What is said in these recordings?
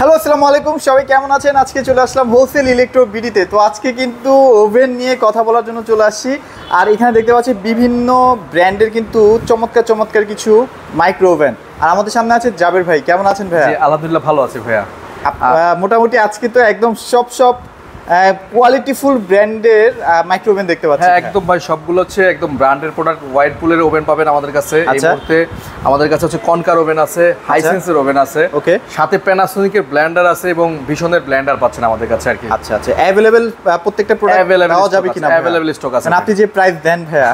Hello, আসসালামু আলাইকুম। সবাই কেমন আছেন? আজকে চলে আসলাম হোলসেল ইলেকট্রো বিডিতে। তো আজকে কিন্তু ওভেন নিয়ে কথা বলার জন্য চলে আসছি। আর এখানে দেখতে পাচ্ছি বিভিন্ন ব্র্যান্ডের কিন্তু চমৎকার চমৎকার কিছু মাইক্রো ওভেন। আর আমাদের সামনে আছে জাবের ভাই। কেমন আছেন ভাইয়া? আলহামদুলিল্লাহ ভালো আছি ভাইয়া। মোটামুটি আজকে তো একদম সব কোয়ালিটিফুল ব্র্যান্ডের মাইক্রো ওভেন দেখতে পাচ্ছি। হ্যাঁ একদম ভাই, সবগুলো হচ্ছে একদম ব্র্যান্ডের প্রোডাক্ট। ওয়াইরপুলের ওভেন পাবেন আমাদের কাছে এই মুহূর্তে। আমাদের কাছে হচ্ছে কনকার ওভেন আছে, হাইসেন্সের ওভেন আছে, ওকে, সাথে প্যানাসোনিকের ব্লেন্ডার আছে এবং ভিশনের ব্লেন্ডার পাচ্ছেন আমাদের কাছে আর কি। আচ্ছা, अवेलेबल প্রত্যেকটা প্রোডাক্ট পাওয়া যাবে কিনা? अवेलेबल স্টক আছে। আপনি যে প্রাইস দেন ভাইয়া।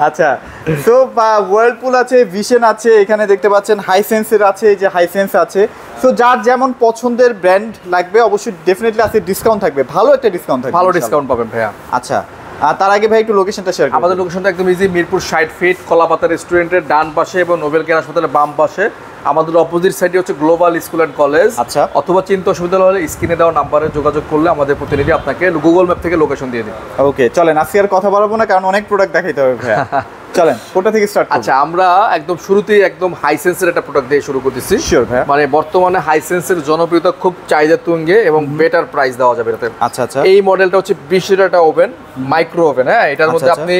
আচ্ছা, তো ওয়ার্লপুল আছে, ভিশন আছে, এখানে দেখতে পাচ্ছেন হাইসেন্সের আছে, এই যে হাইসেন্স আছে। সো যার যেমন পছন্দের ব্র্যান্ড লাগবে অবশ্যই ডেফিনেটলি আছে, ডিসকাউন্ট থাকবে, ভালো একটা ডিসকাউন্ট থাকবে, ভালো ডিসকাউন্ট পাবেন ভাইয়া। আচ্ছা, তার আগে ভাই একটু লোকেশনটা শেয়ার করুন। আমাদের লোকেশনটা একদম ইজি, মিরপুর 60 ফিট, কলাপাতা রেস্টুরেন্টের ডান পাশে এবং নোবেল কেয়ার হাসপাতালের বাম পাশে। আমাদের অপোজিট সাইডে হচ্ছে গ্লোবাল স্কুল অ্যান্ড কলেজ। আচ্ছা, অথবা চিন্তা অসুবিধা হলে স্ক্রিনে দেওয়া নাম্বারে যোগাযোগ করলে আমাদের প্রতিনিধি আপনাকে গুগল ম্যাপ থেকে লোকেশন দিয়ে দিবে। ওকে, চলেন আজকে আর কথা বলবো না, কারণ অনেক প্রোডাক্ট দেখাইতে হবে ভাইয়া। চলেন কোথা থেকে স্টার্ট করব? আচ্ছা, আমরা একদম শুরুতেই একদম হাইসেন্সের একটা প্রোডাক্ট দিয়ে শুরু করতেছি। শিওর ভাইয়া। মানে বর্তমানে হাইসেন্সের জনপ্রিয়তা খুব চাহিদা তুঙ্গে এবং বেটার প্রাইস দেওয়া যাবে এটাতে। আচ্ছা আচ্ছা, এই মডেলটা হচ্ছে 20 লিটার একটা ওভেন, মাইক্রো ওভেন। হ্যাঁ, এটার মধ্যে আপনি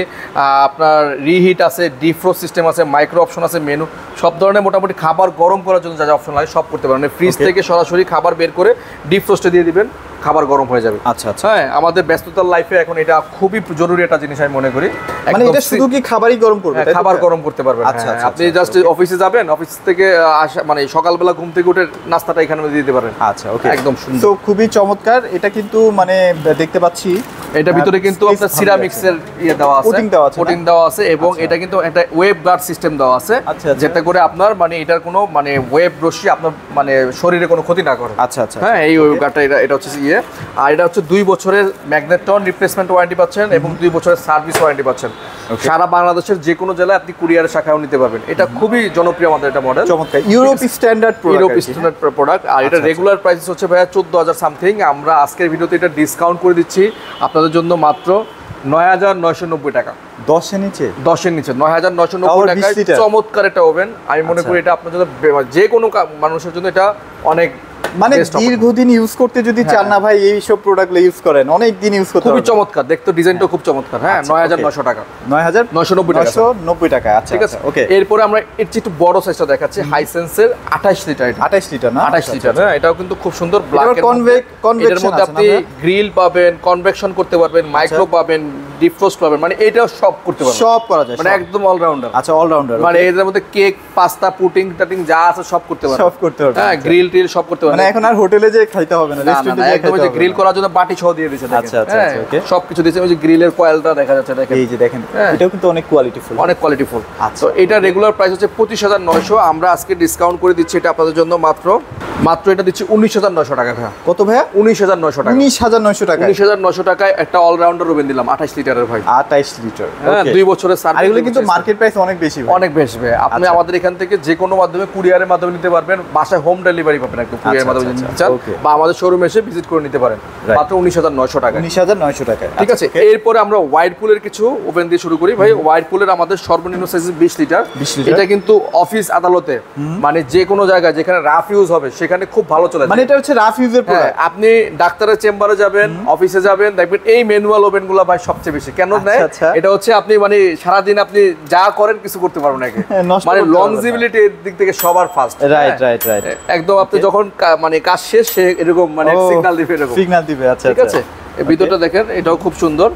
আপনার রিহিট আছে, ডিফ্রোস্ট সিস্টেম আছে, মাইক্রো অপশন আছে, মেনু, সব ধরনের মোটামুটি খাবার গরম করার জন্য যা যা অপশন লাগে সব করতে পারেন। ফ্রিজ থেকে সরাসরি খাবার বের করে ডিফ্রোস্টে দিয়ে দিবেন, খাবার গরম হয়ে যাবে। আচ্ছা আচ্ছা, হ্যাঁ, আমাদের ব্যস্ততার লাইফে এখন এটা খুবই জরুরি একটা জিনিস আমি মনে করি। মানে এটা শুধু কি খাবারই গরম করবে? খাবার গরম করতে পারবেন। আচ্ছা, আপনি জাস্ট অফিসে যাবেন, অফিস থেকে আসা মানে সকালবেলা ঘুম থেকে উঠে নাস্তাটা এখানে দিয়ে দিতে পারেন। আচ্ছা, ওকে, একদম সুন্দর। তো খুবই চমৎকার। এটা কিন্তু মানে দেখতে পাচ্ছি এটা ভিতরে কিন্তু আপনার সিরামিক্সের ইয়ে দেওয়া আছে, কোটিং দেওয়া আছে এবং এটা কিন্তু একটা ওয়েব গার্ড সিস্টেম দেওয়া আছে, যেটা করে আপনার মানে এটার কোনো মানে ওয়েব রশ্মি আপনার মানে শরীরে কোনো ক্ষতি না করে। আচ্ছা আচ্ছা, হ্যাঁ, এই ওয়েব গার্ডটা এটা হচ্ছে ইয়ে। আর এটা হচ্ছে 2 বছরের ম্যাগনেটন রিপ্লেসমেন্ট ওয়ারেন্টি পাচ্ছেন এবং 2 বছরের সার্ভিস ওয়ারেন্টি পাচ্ছেন। সারা বাংলাদেশের যে কোনো জেলায় আপনি কুরিয়ারের শাখাও নিতে পারবেন। এটা খুবই জনপ্রিয় আমাদের এটা মডেল, চমৎকার ইউরোপ স্ট্যান্ডার্ড প্রোডাক্ট। আর এটা রেগুলার প্রাইস হচ্ছে ভাইয়া 14,000 সামথিং। আমরা আজকের ভিডিওতে এটা ডিসকাউন্ট করে দিচ্ছি আপনাদের জন্য মাত্র 9,990 টাকা। 10 এর নিচে 9,990 টাকায় চমৎকার একটা ওভেন। আমি মনে করি এটা আপনার জন্য যে কোনো মানুষের জন্য এটা অনেক মানে দীর্ঘদিন ইউজ করতে যদি চান না ভাই, এই সব প্রোডাক্টগুলো ইউজ করেন, অনেক দিন ইউজ করতে খুবই চমৎকার দেখতে, ডিজাইনটাও খুব চমৎকার। হ্যাঁ, 9,900 টাকা, 9,990 টাকা। আচ্ছা, ঠিক আছে, ওকে। এরপরে আমরা এর চেয়ে একটু বড় সাইজটা দেখাচ্ছি, হাইসেন্সের 28 লিটার। 28 লিটার না? 28 লিটার। হ্যাঁ, এটাও কিন্তু খুব সুন্দর ব্ল্যাক এর কনভেকশন মধ্যে আপনি গ্রিল পাবেন, কনভেকশন করতে পারবেন, মাইক্রো পাবেন, ডিফ্রোস্ট পাবেন, মানে এটাও সব করতে পারবেন, সব করা যায়, মানে একদম অলরাউন্ডার। আচ্ছা, অলরাউন্ডার, মানে এর মধ্যে কেক, পাস্তা, পুডিং টাটিং যা আছে সব করতে পারবেন, সব করতে পারবেন। হ্যাঁ, গ্রিল টিল সব করতে পারবেন। মানে এখন আর হোটেলে যে খাইতে হবে না, রেস্টুরেন্টে যে খাইতে হবে। গ্রিল করার জন্য বাটি সহ দিয়ে দিয়েছে। আচ্ছা আচ্ছা, ওকে, সবকিছু দিয়েছে। ওই যে গ্রিলের কয়েলটা দেখা যাচ্ছে, দেখেন, এই যে দেখেন, এটাও কিন্তু অনেক কোয়ালিটিফুল, অনেক কোয়ালিটিফুল। আচ্ছা, তো এটা রেগুলার প্রাইস হচ্ছে 25,900। আমরা আজকে ডিসকাউন্ট করে দিচ্ছি এটা আপনাদের জন্য মাত্র এটা দিচ্ছি 19,900 টাকা। ভাই কত ভাইয়া? 19,900 টাকা। 19,900 টাকা, 19,900 টাকায় একটা অলরাউন্ডার ওভেন দিলাম 28 লিটারের ভাই। 28 লিটার, হ্যাঁ, 2 বছরের সার্ভিস। আর এগুলো কিন্তু মার্কেট প্রাইস অনেক বেশি ভাই, অনেক বেশি ভাই। আপনি আমাদের এখান থেকে যে কোনো মাধ্যমে কুরিয়ারের মাধ্যমে নিতে পারবেন, বাসায় হোম ডেলিভারি পাবেন একদম কুরিয়ারের মাধ্যমে নিতে চান, বা আমাদের শোরুমে এসে ভিজিট করে নিতে পারেন মাত্র 19,900 টাকা। 19,900 টাকা, ঠিক আছে। এরপরে আমরা ওয়াইরপুলের কিছু ওভেন দিয়ে শুরু করি ভাই। ওয়াইরপুলের আমাদের সর্বনিম্ন সাইজ 20 লিটার। এটা কিন্তু অফিস আদালতে মানে যে কোনো জায়গায় যেখানে রাফ ইউজ হবে সেখানে খুব ভালো চলে। মানে এটা হচ্ছে রাফ ইউজের প্রোডাক্ট। আপনি ডাক্তারের চেম্বারে যাবেন, অফিসে যাবেন, দেখবেন এই ম্যানুয়াল ওভেনগুলো ভাই সবচেয়ে বেশি কেন নেয়। এটা হচ্ছে আপনি মানে সারাদিন আপনি যা করেন কিছু করতে পারবেন না, মানে লংজিবিলিটি এর দিক থেকে সবার ফার্স্ট। রাইট রাইট রাইট, একদম আপনি যখন মানে কাজ শেষ সে এরকম মানে সিগন্যাল দিবে, এরকম সিগন্যাল দিবে। আচ্ছা, ঠিক আছে। এই ভিতরটা দেখেন, এটাও খুব সুন্দর।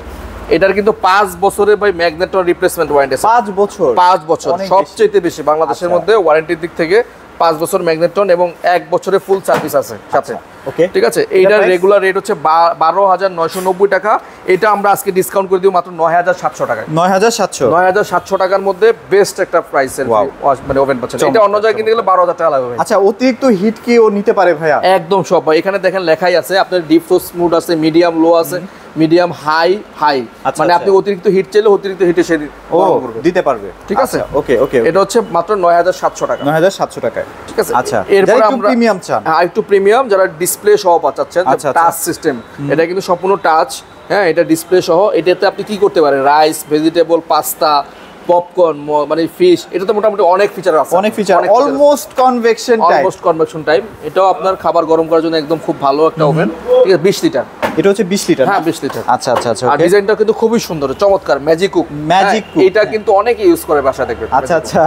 এটার কিন্তু 5 বছরের ভাই ম্যাগনেটন রিপ্লেসমেন্ট ওয়ারেন্টি। 5 বছর, 5 বছর সবচেয়ে বেশি বাংলাদেশের মধ্যে ওয়ারেন্টির দিক থেকে। 5 বছর ম্যাগনেটন এবং 1 বছরের ফুল সার্ভিস আছে সাথে। ওকে, ঠিক আছে। এইটার রেগুলার রেট হচ্ছে 12,990 টাকা। এটা আমরা আজকে ডিসকাউন্ট করে দিব মাত্র 9,700 টাকায়। 9,700 টাকার মধ্যে বেস্ট একটা প্রাইসের মানে ওভেন পাচ্ছেন। এটা অন্য জায়গায় কিনতে গেলে 12,000 টাকা লাগবে। আচ্ছা, অতিরিক্ত হিট কি ও নিতে পারে ভাইয়া? একদম সব ভাই। এখানে দেখেন লেখাই আছে আপনার ডিফ্রোস্ট মোড আছে, মিডিয়াম লো আছে, মিডিয়াম হাই, মানে আপনি অতিরিক্ত হিট চাইলে অতিরিক্ত হিটে সে দিতে পারবে, ঠিক আছে। ওকে ওকে, এটা হচ্ছে মাত্র 9,700 টাকা। 9,700 টাকায়, ঠিক আছে। আচ্ছা, এরপর আমরা প্রিমিয়াম চান, একটু প্রিমিয়াম যারা ডিসপ্লে সহ পাচ্ছেন, টাচ সিস্টেম, এটা কিন্তু সম্পূর্ণ টাচ। হ্যাঁ, এটা ডিসপ্লে সহ। এটাতে আপনি কি করতে পারেন, রাইস, ভেজিটেবল, পাস্তা, পপকর্ন, মানে ফিশ, এটা তো মোটামুটি অনেক ফিচার আছে, অনেক ফিচার, অলমোস্ট কনভেকশন টাইপ। এটাও আপনার খাবার গরম করার জন্য একদম খুব ভালো একটা ওভেন। ঠিক আছে, 20 লিটার। এটা হচ্ছে 20 লিটার? হ্যাঁ 20 লিটার। আচ্ছা আচ্ছা আচ্ছা। আর ডিজাইনটা কিন্তু খুবই সুন্দর, চমৎকার, ম্যাজিক কুক। এটা কিন্তু অনেকে ইউজ করে বাসায়, দেখবেন। আচ্ছা আচ্ছা,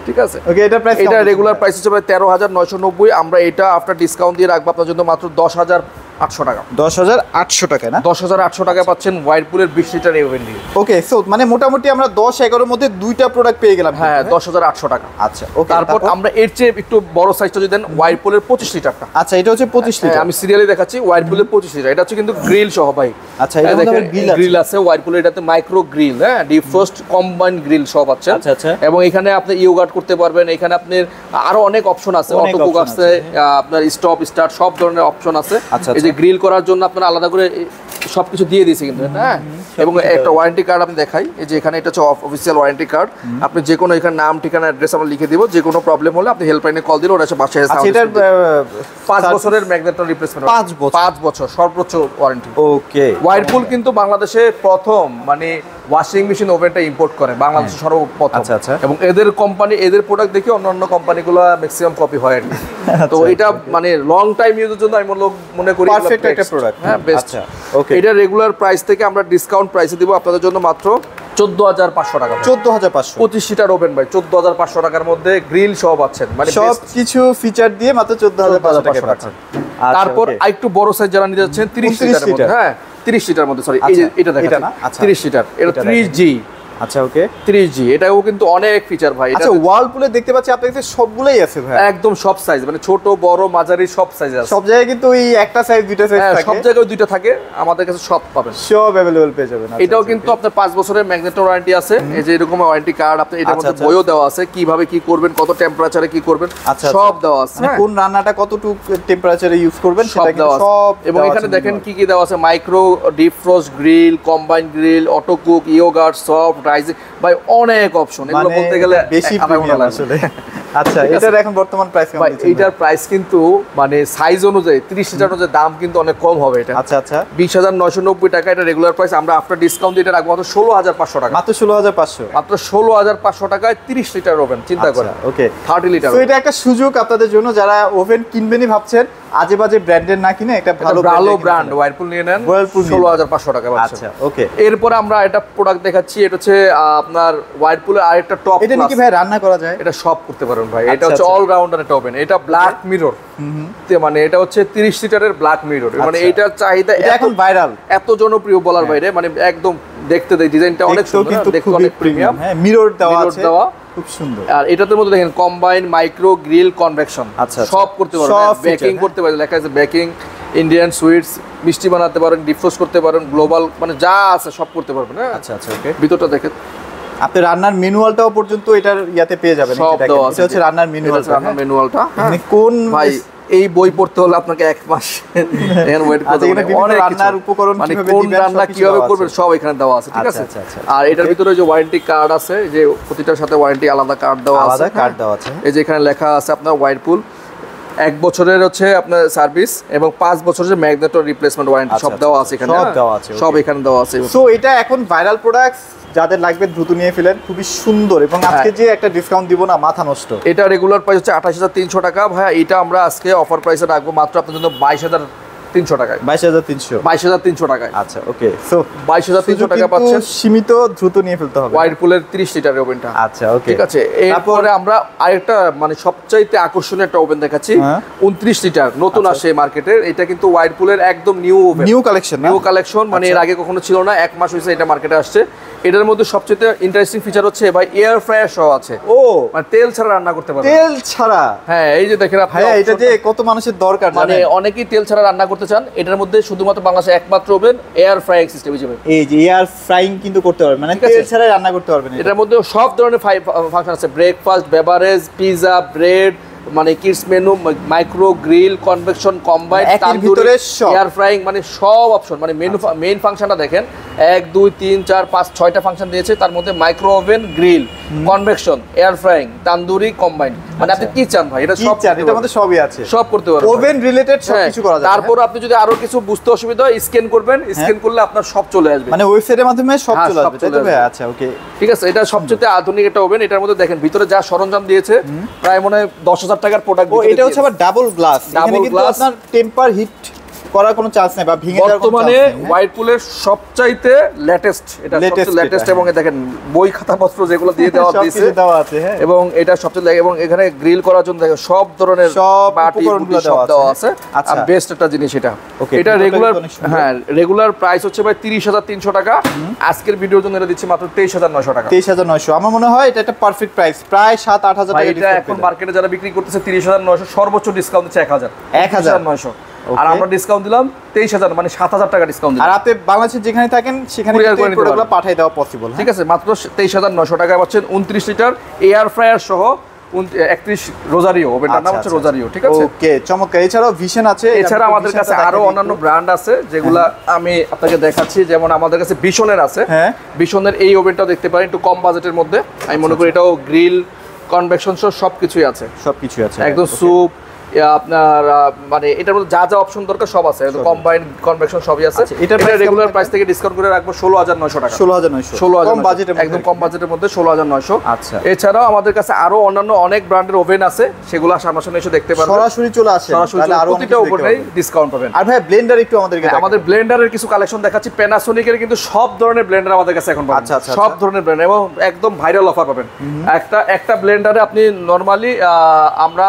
ঠিক আছে। ওকে, এটা প্রাইস, এটা রেগুলার প্রাইস হচ্ছে 13,990। আমরা এটা আফটার ডিসকাউন্ট দিয়ে রাখবো আপনার জন্য মাত্র 10,800 টাকা। 10,800 টাকা না? 10,800 টাকা পাচ্ছেন ওয়াইরপুলের 20 লিটার ওভেন দিয়ে। ওকে, সো মানে মোটামুটি আমরা 10-11 মধ্যে দুইটা প্রোডাক্ট পেয়ে গেলাম। হ্যাঁ, 10,800 টাকা। আচ্ছা, ওকে। তারপর আমরা এর চেয়ে একটু বড় সাইজটা যদি দেন, ওয়াইরপুলের 25 লিটারটা। আচ্ছা, এটা হচ্ছে 25 লিটার। আমি সিরিয়ালি দেখাচ্ছি, ওয়াইরপুলের 25 লিটার। এটা হচ্ছে কিন্তু গ্রিল সহ ভাই। আচ্ছা, এটা দেখেন গ্রিল আছে ওয়াইরপুলের, এটাতে মাইক্রো গ্রিল, হ্যাঁ, ডিপ ফ্রস্ট কম্বাইন গ্রিল সব পাচ্ছেন। আচ্ছা আচ্ছা। এবং এখানে আপনি ইয়োগার্ট করতে পারবেন, এখানে আপনার আরো অনেক অপশন আছে, অটো কুক আছে, আপনার স্টপ স্টার্ট সব ধরনের অপশন আছে। এই যে গ্রিল করার জন্য আপনারা আলাদা করে সবকিছু দিয়ে দিয়েছে কিন্তু, হ্যাঁ। এবং একটা ওয়ারেন্টি কার্ড আপনি দেখাই, এই যে এখানে এটা হচ্ছে অফিসিয়াল ওয়ারেন্টি কার্ড। আপনি যে কোনো এখানে নাম, ঠিকানা, অ্যাড্রেস আমরা লিখে দিব। যে কোনো প্রবলেম হলে আপনি হেল্পলাইনে কল দিলে ওরা এসে বাসায় এসে। আচ্ছা, এটার 5 বছরের ম্যাগনেটর রিপ্লেসমেন্ট। 5 বছর সর্বোচ্চ ওয়ারেন্টি। ওকে। ওয়াইরপুল কিন্তু বাংলাদেশে প্রথম মানে ওয়াশিং মেশিন ওভেনটা ইম্পোর্ট করে বাংলাদেশে সর্বপ্রথম। আচ্ছা আচ্ছা। এবং এদের কোম্পানি, এদের প্রোডাক্ট দেখে অন্যান্য কোম্পানিগুলো ম্যাক্সিমাম কপি হয় আর কি। তো এটা মানে লং টাইম ইউজের জন্য আমি মনে করি পারফেক্ট একটা প্রোডাক্ট। হ্যাঁ, বেস্ট। আচ্ছা, ওকে। এটা রেগুলার প্রাইস থেকে আমরা ডিসকাউন্ট প্রাইসে দিব আপনাদের জন্য মাত্র 14,500 টাকা। 14,500। 25 লিটার ওভেন ভাই, 14,500 টাকার মধ্যে গ্রিল সহ পাচ্ছেন, মানে সব কিছু ফিচার দিয়ে মাত্র 14,500 টাকা পাচ্ছেন। তারপর আরেকটু বড় সাইজ যারা নিতে যাচ্ছেন, 30 লিটারের মধ্যে, হ্যাঁ 30 লিটার মধ্যে, সরি এই যে এটা দেখেন, 30 লিটার, এটা 30G। আচ্ছা, ওকে। 30G, এটাও কিন্তু অনেক ফিচার ভাই। আচ্ছা, ওয়ালপুলে দেখতে পাচ্ছি আপনাদের কাছে সবগুলাই আছে ভাই? একদম সব সাইজ, মানে ছোট বড় মাঝারি সব সাইজ আছে। সব জায়গায় কিন্তু ওই একটা সাইজ দুইটা সাইজ থাকে? সব জায়গায় দুইটা থাকে, আমাদের কাছে সব পাবেন, সব अवेलेबल পেয়ে যাবেন। এটাও কিন্তু আপনার 5 বছরের ম্যাগনেটর ওয়ারেন্টি আছে। এই যে এরকম ওয়ারেন্টি কার্ড, আপনি এটার মধ্যে বইও দেওয়া আছে, কিভাবে কি করবেন, কত টেম্পারেচারে কি করবেন, সব দেওয়া আছে। কোন রান্নাটা কতটুকু টেম্পারেচারে ইউজ করবেন সেটা কিন্তু সব। এবং এখানে দেখেন কি কি দেওয়া আছে, micro deep frost grill, combine grill, auto cook, yogurt, soft, rising, ভাই অনেক অপশন। এগুলো বলতে গেলে বেশি প্রিমিয়াম আসলে। আচ্ছা, এটার এখন বর্তমান প্রাইস কেমন দিচ্ছেন? এটার প্রাইস কিন্তু মানে সাইজ অনুযায়ী 30 লিটার অনুযায়ী দাম কিন্তু অনেক কম হবে এটা। আচ্ছা আচ্ছা। 20,990 টাকা এটা রেগুলার প্রাইস। আমরা আফটার ডিসকাউন্ট দিয়ে এটা রাখবো মাত্র 16,500 টাকা। মাত্র 16,500? মাত্র 16,500 টাকায় 30 লিটার ওভেন, চিন্তা করেন। ওকে, 30 লিটার। তো এটা একটা সুযোগ আপনাদের জন্য, যারা ওভেন কিনবেনই ভাবছেন, আজে বাজে ব্র্যান্ডের না কিনে একটা ভালো ব্র্যান্ড ওয়াইরপুল নিয়ে নেন, 16,500 টাকা পাচ্ছেন। আচ্ছা, ওকে। এরপরে আমরা এটা প্রোডাক্ট দেখাচ্ছি, এটা হচ্ছে আপনার ওয়াইরপুলের আরেকটা টপ। এটা নাকি ভাই রান্না করা যায়? এটা সব করতে পারেন ভাই। এটা হচ্ছে অল রাউন্ডার একটা ওভেন। এটা ব্ল্যাক মিরর, মানে এটা হচ্ছে 30 লিটারের ব্ল্যাক মিরর। মানে এটার চাহিদা এখন ভাইরাল, এত জনপ্রিয় বলার বাইরে, মানে একদম দেখতে ডিজাইনটা অনেক সুন্দর, দেখতে অনেক প্রিমিয়াম। হ্যাঁ, মিরর দেওয়া আছে, খুব সুন্দর। আর এটাতে মধ্যে দেখেন কম্বাইন মাইক্রো গ্রিল কনভেকশন, সব করতে পারবেন। বেকিং করতে পারবেন, লেখা আছে বেকিং, ইন্ডিয়ান সুইটস, মিষ্টি বানাতে পারেন, ডিফ্রোস্ট করতে পারেন, গ্লোবাল, মানে যা আছে সব করতে পারবেন। হ্যাঁ, আচ্ছা আচ্ছা, ওকে। ভিতরটা দেখেন, আপনি রান্নার ম্যানুয়ালটাও পর্যন্ত এটার ইয়াতে পেয়ে যাবেন। এটা হচ্ছে রান্নার ম্যানুয়ালটা। মানে কোন ভাই এই বই পড়তে হলে আপনাকে 1 মাস এখানে ওয়েট করতে হবে। অনেক রান্নার উপকরণ, মানে কোন রান্না কিভাবে করবেন সব এখানে দেওয়া আছে, ঠিক আছে। আর এটার ভিতরে যে ওয়ারেন্টি কার্ড আছে, যে প্রতিটার সাথে ওয়ারেন্টি আলাদা কার্ড দেওয়া আছে, এই যে এখানে লেখা আছে আপনার ওয়াইরপুল 1 বছরের হচ্ছে আপনার সার্ভিস এবং 5 বছরের ম্যাগনেটর রিপ্লেসমেন্ট ওয়ারেন্টি, সব দেওয়া আছে এখানে, সব এখানে দেওয়া আছে। সো এটা এখন ভাইরাল প্রোডাক্টস, যাদের লাগবে দ্রুত নিয়ে ফেলেন, খুবই সুন্দর। এবং আজকে যে একটা ডিসকাউন্ট দিব না, মাথা নষ্ট। এটা রেগুলার প্রাইস হচ্ছে 28,300 টাকা ভাই। এটা আমরা আজকে অফার প্রাইসে রাখবো মাত্র আপনার জন্য 22,300 টাকায়। 22,300 টাকায়। আচ্ছা, ওকে। সো 22,300 টাকা পাচ্ছেন, সীমিত, দ্রুত নিয়ে ফেলতে হবে ওয়াইরপুলের 30 লিটারের ওভেনটা। আচ্ছা, ওকে, ঠিক আছে। এরপরে আমরা আরেকটা মানে সবচাইতে আকর্ষণীয় একটা ওভেন দেখাচ্ছি, 29 লিটার, নতুন আসে মার্কেটে। এটা কিন্তু ওয়াইরপুলের একদম নিউ ওভেন, নিউ কালেকশন, মানে এর আগে কখনো ছিল না, 1 মাস হয়েছে এটা মার্কেটে আসছে। এটার মধ্যে সবচেয়ে ইন্টারেস্টিং ফিচার হচ্ছে ভাই এয়ার ফ্রায়ার সহ আছে। ও, মানে তেল ছাড়া রান্না করতে পারবেন। তেল ছাড়া? হ্যাঁ, এই যে দেখেন আপনি, এটা যে কত মানুষের দরকার, মানে অনেকেই তেল ছাড়া রান্না করতে চান। এটার মধ্যে শুধুমাত্র বাংলাদেশে একমাত্র ওভেন এয়ার ফ্রাইং সিস্টেম হিসেবে। এই যে এয়ার ফ্রাইং কিন্তু করতে পারবেন, মানে তেল ছাড়া রান্না করতে পারবেন। এটার মধ্যে সব ধরনের ফাংশন আছে, ব্রেকফাস্ট, বেভারেজ, পিজা, ব্রেড, মানে kids menu, micro grill, convection, combine, tandoori, air frying, মানে সব অপশন। মানে মেইন ফাংশনটা দেখেন, 1 2 3 4 5 6টা ফাংশন দিয়েছে, তার মধ্যে micro oven, grill, convection, air frying, tandoori combined, মানে আপনি কি চান ভাই, এটা সব এটার মধ্যে সবই আছে, সব করতে পারবেন, ওভেন রিলেটেড সব কিছু করা যায়। তারপর আপনি যদি আরো কিছু বুঝতে অসুবিধা হয় স্ক্যান করবেন, স্ক্যান করলে আপনার সব চলে আসবে, মানে ওয়েবসাইটের মাধ্যমে সব চলে আসবে, তাই তো ভাই? আচ্ছা ওকে, ঠিক আছে। এটা সবচেয়ে আধুনিক একটা ওভেন। এটার মধ্যে দেখেন ভিতরে যা সরঞ্জাম দিয়েছে প্রায় মনে হয় 10,000 টাকার প্রোডাক্ট। ও এটা হচ্ছে আবার ডাবল গ্লাস, এখানে কিন্তু আপনার টেম্পার হিট করার কোনো চান্স নেই বা ভেঙে যাওয়ার কোনো চান্স নেই। বর্তমানে হোয়াইরপুলের সবচাইতে লেটেস্ট, এটা সবচেয়ে লেটেস্ট, এবং দেখেন বই খাতাপত্র যেগুলো দিয়ে দেওয়া দিয়েছে দেওয়া আছে, হ্যাঁ, এবং এটা সবচেয়ে, এবং এখানে গ্রিল করার জন্য দেখেন সব ধরনের বাটি উপকরণগুলো দেওয়া আছে। আর বেস্ট একটা জিনিস এটা। এটা রেগুলার, হ্যাঁ রেগুলার প্রাইস হচ্ছে ভাই 30,300 টাকা। আজকের ভিডিওর জন্য এটা দিচ্ছি মাত্র 23,900 টাকা। 23,900, আমার মনে হয় এটা একটা পারফেক্ট প্রাইস, প্রায় 7-8 হাজার টাকা। এটা এখন মার্কেটে যারা বিক্রি করতেছে 30,900, সর্বোচ্চ ডিসকাউন্ট দিচ্ছে 1,900, আর আমরা ডিসকাউন্ট দিলাম 23,000, মানে 7,000 টাকা ডিসকাউন্ট দিলাম। আর আপনি বাংলাদেশে যেখানে থাকেন সেখানে প্রোডাক্টগুলো পাঠিয়ে দেওয়া পসিবল, ঠিক আছে। মাত্র 23,900 টাকায় পাচ্ছেন 29 লিটার এয়ার ফ্রায়ার সহ 31 রোজারিও, ওভেনটার নাম হচ্ছে রোজারিও, ঠিক আছে। ওকে, চমৎকার। এছাড়াও ভিশন আছে, এছাড়া আমাদের কাছে আরো অন্যান্য ব্র্যান্ড আছে যেগুলা আমি আপনাকে দেখাচ্ছি। যেমন আমাদের কাছে ভিশনের আছে, ভিশনের এই ওভেনটাও দেখতে পারেন, একটু কম বাজেটের মধ্যে। আমি মনে করি এটাও গ্রিল, কনভেকশন সহ সবকিছুই আছে, একদম স্যুপ, আপনার মানে এটার মধ্যে যা যা অপশন দরকার সব আছে, কম্বাইন্ড, কনভেকশন সবই আছে। এটা রেগুলার প্রাইস থেকে ডিসকাউন্ট করে রাখবো 16,900 টাকা। 16,900 কম বাজেটের, একদম কম বাজেটের মধ্যে 16,900। আচ্ছা, এছাড়াও আমাদের কাছে আরো অন্যান্য অনেক ব্র্যান্ডের ওভেন আছে, সেগুলো সামনাসামনি এসে দেখতে পারবেন, সরাসরি চলে আসে, তাহলে আরো প্রতিটা ওভেনেই ডিসকাউন্ট পাবেন। আর ভাই ব্লেন্ডার একটু আমাদেরকে দেখান। আমাদের ব্লেন্ডারের কিছু কালেকশন দেখাচ্ছি। প্যানাসোনিকের কিন্তু সব ধরনের ব্লেন্ডার আমাদের কাছে এখন পাবেন, সব ধরনের ব্লেন্ডার, এবং একদম ভাইরাল অফার পাবেন। একটা ব্লেন্ডারে আপনি নরমালি আমরা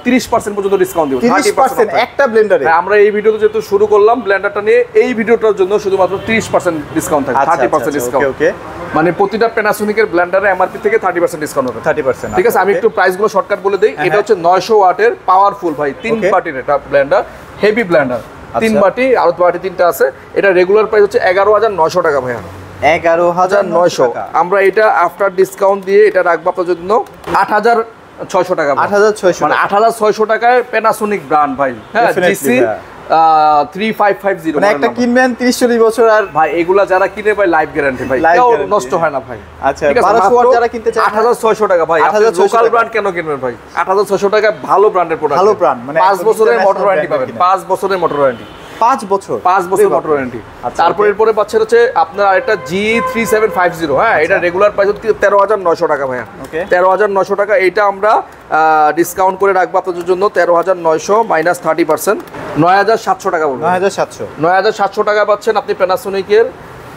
30% পর্যন্ত ডিসকাউন্ট দিব, 30% একটা ব্লেন্ডারে। আমরা এই ভিডিওতে যেহেতু শুরু করলাম ব্লেন্ডারটা নিয়ে, এই ভিডিওটার জন্য শুধুমাত্র 30% ডিসকাউন্ট থাকবে, 30% ডিসকাউন্ট। ওকে, মানে প্রতিটা প্যানাসোনিকের ব্লেন্ডারে এমআরপি থেকে 30% ডিসকাউন্ট হবে, 30%। ঠিক আছে। আমি একটু প্রাইসগুলো শর্টকাট বলে দেই। এটা হচ্ছে 900 ওয়াটের পাওয়ারফুল ভাই 3 বাটির এটা ব্লেন্ডার, হেভি ব্লেন্ডার, 3 বাটি, আর বাটি 3টা আছে। এটা রেগুলার প্রাইস হচ্ছে 11,900 টাকা ভাইয়া, 11,900 টাকা। আমরা এটা আফটার ডিসকাউন্ট দিয়ে এটা রাখবো আপনার জন্য 8,600 টাকা, 8,600, মানে 8,600 টাকায় প্যানাসোনিক ব্র্যান্ড ভাই, হ্যাঁ, জিসি 3550, মানে একটা কিনবেন 30-40 বছর, আর ভাই এগুলা যারা কিনে ভাই লাইফ গ্যারান্টি ভাই, কেউ নষ্ট হয় না ভাই। আচ্ছা, 1200 ওয়াট যারা কিনতে চায় 8,600 টাকা ভাই। আপনি লোকাল ব্র্যান্ড কেন কিনবেন ভাই? 8,600 টাকা ভালো ব্র্যান্ডের প্রোডাক্ট, ভালো ব্র্যান্ড, মানে 5 বছরের মোটর ওয়ারেন্টি পাবেন, 5 বছরের মোটর ওয়ারেন্টি, 5 বছর মোটর ওয়ারেন্টি। তারপর এরপরে পাচ্ছেন হচ্ছে আপনার আরেকটা G3750, হ্যাঁ, এটা রেগুলার প্রাইস হচ্ছে 13,900 টাকা ভাইয়া, 13,900 টাকা। এটা আমরা ডিসকাউন্ট করে রাখবো আপনাদের জন্য 13,900 মাইনাস 30%, 9,700 টাকা বলবো, 9,700 টাকা পাচ্ছেন আপনি প্যানাসোনিকের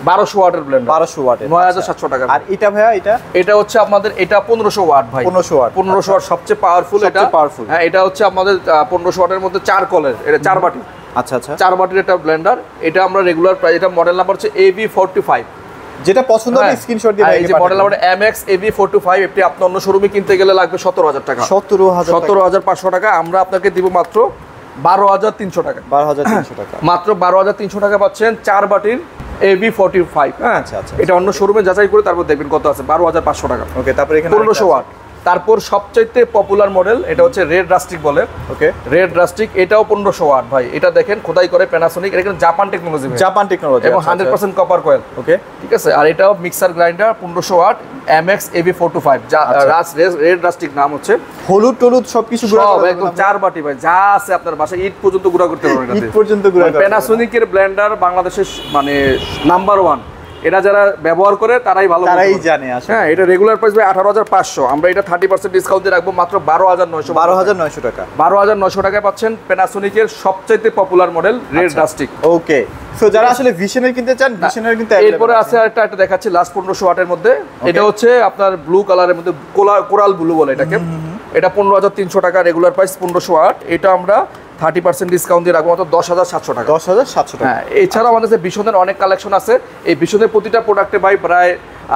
1200 ওয়াটের ব্লেন্ডার, 1200 ওয়াট, 9,700 টাকা। আর এটা ভাইয়া, এটা হচ্ছে আমাদের, এটা 1500 ওয়াট ভাই, 1500 ওয়াট সবচেয়ে পাওয়ারফুল এটা, হ্যাঁ। এটা হচ্ছে আমাদের 1500 ওয়াটের মধ্যে 4 কলের, এটা 4 বাটি, আচ্ছা 4 বাটির একটা ব্লেন্ডার। এটা আমরা রেগুলার প্রাইস, এটা মডেল নাম্বার হচ্ছে AB45, যেটা পছন্দ হবে স্ক্রিনশট দিয়ে এই যে মডেল নাম্বার MX AB45। এটি আপনি অন্য শোরুমে কিনতে গেলে লাগবে 17,000 টাকা, 17,500 টাকা। আমরা আপনাকে দিব মাত্র 12,300 টাকা, 12,300 টাকা, মাত্র 12,300 টাকা পাচ্ছেন 4 বাটির AB45, হ্যাঁ। আচ্ছা, এটা অন্য শোরুমে যাচাই করে তারপর দেখবেন কত আছে, 12,500 টাকা। ওকে, তারপর এখানে 1500 ওয়াট। তারপর সবচাইতে পপুলার মডেল এটা হচ্ছে রেড রাস্টিক বলে, ওকে, রেড রাস্টিক, এটাও 1500 ওয়াট ভাই। এটা দেখেন খোদাই করে প্যানাসোনিক, এটা কিন্তু জাপান টেকনোলজি, এবং 100% কপার কয়েল, ওকে, ঠিক আছে। আর এটাও mixer grinder 1500 watt MX AB45, red rustic নাম হচ্ছে। হলুদ টলুদ সবকিছু গুঁড়া একদম 4 বাটি ভাই, যা আছে আপনার বাসায় ইট পর্যন্ত গুঁড়া করতে পারবেন, ইট পর্যন্ত গুঁড়া। প্যানাসোনিকের ব্লেন্ডার বাংলাদেশের মানে নাম্বার 1, এটা যারা ব্যবহার করে তারাই ভালো, তারাই জানে আসলে, হ্যাঁ। এটা রেগুলার প্রাইস 18,500, আমরা এটা 30% ডিসকাউন্ট দিয়ে রাখবো মাত্র 12,900 টাকা, 12,900 টাকায় পাচ্ছেন প্যানাসোনিকের সবচেয়ে পপুলার মডেল রেড রাস্টিক। ওকে, সো যারা আসলে ভিশনের কিনতে চান, ভিশনের কিন্তু এরপরে আছে একটা দেখাচ্ছি লাস্ট 1500 ওয়াটের মধ্যে। এটা হচ্ছে আপনার ব্লু কালারের মধ্যে, কোরাল ব্লু বলে এটাকে। এটা 15,300 টাকা, রেগুলার প্রাইস 1500 ওয়াট। এটা আমরা 30% ডিসকাউন্ট দিয়ে রাখবো মাত্র 10,700 টাকা, 10,700 টাকা। হ্যাঁ, এছাড়াও আমাদের কাছে ভিশনের অনেক কালেকশন আছে। এই ভিশনের প্রতিটা প্রোডাক্টে ভাই প্রায়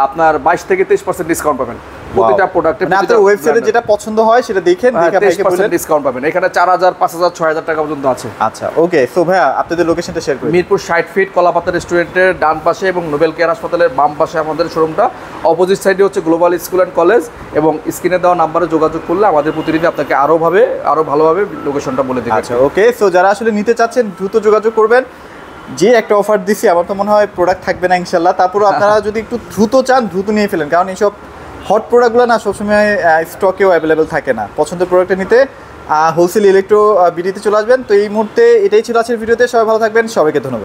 আপনার 22 থেকে 23% ডিসকাউন্ট পাবেন প্রতিটা প্রোডাক্টে। মানে আপনার ওয়েবসাইটে যেটা পছন্দ হয় সেটা দেখেন, দেখে ভাইকে বলেন, ডিসকাউন্ট পাবেন। এখানে 4,000, 5,000, 6,000 টাকা পর্যন্ত আছে। আচ্ছা, ওকে। সো ভাইয়া আপনাদের লোকেশনটা শেয়ার করুন। মিরপুর 60 ফিট কলাপাতা রেস্টুরেন্টের ডান পাশে এবং নোবেল কেয়ার হাসপাতালের বাম পাশে আমাদের শোরুমটা। অপোজিট সাইডে হচ্ছে গ্লোবাল স্কুল অ্যান্ড কলেজ, এবং স্ক্রিনে দেওয়া নাম্বারে যোগাযোগ করলে আমাদের প্রতিনিধি আপনাকে আরো ভালোভাবে লোকেশনটা বলে দেবে। আচ্ছা, ওকে। সো যারা আসলে নিতে চাচ্ছেন দ্রুত যোগাযোগ করবেন। যে একটা অফার দিছি আমার তো মনে হয় প্রোডাক্ট থাকবে না ইনশাল্লাহ। তারপরে আপনারা যদি একটু দ্রুত চান দ্রুত নিয়ে ফেলেন, কারণ এইসব হট প্রোডাক্টগুলো না সবসময় স্টকেও অ্যাভেলেবেল থাকে না। পছন্দের প্রোডাক্টটা নিতে হোলসেল ইলেকট্রো বিডিতে চলে আসবেন। তো এই মুহূর্তে এটাই ছিল আজকের ভিডিওতে। সবাই ভালো থাকবেন, সবাইকে ধন্যবাদ।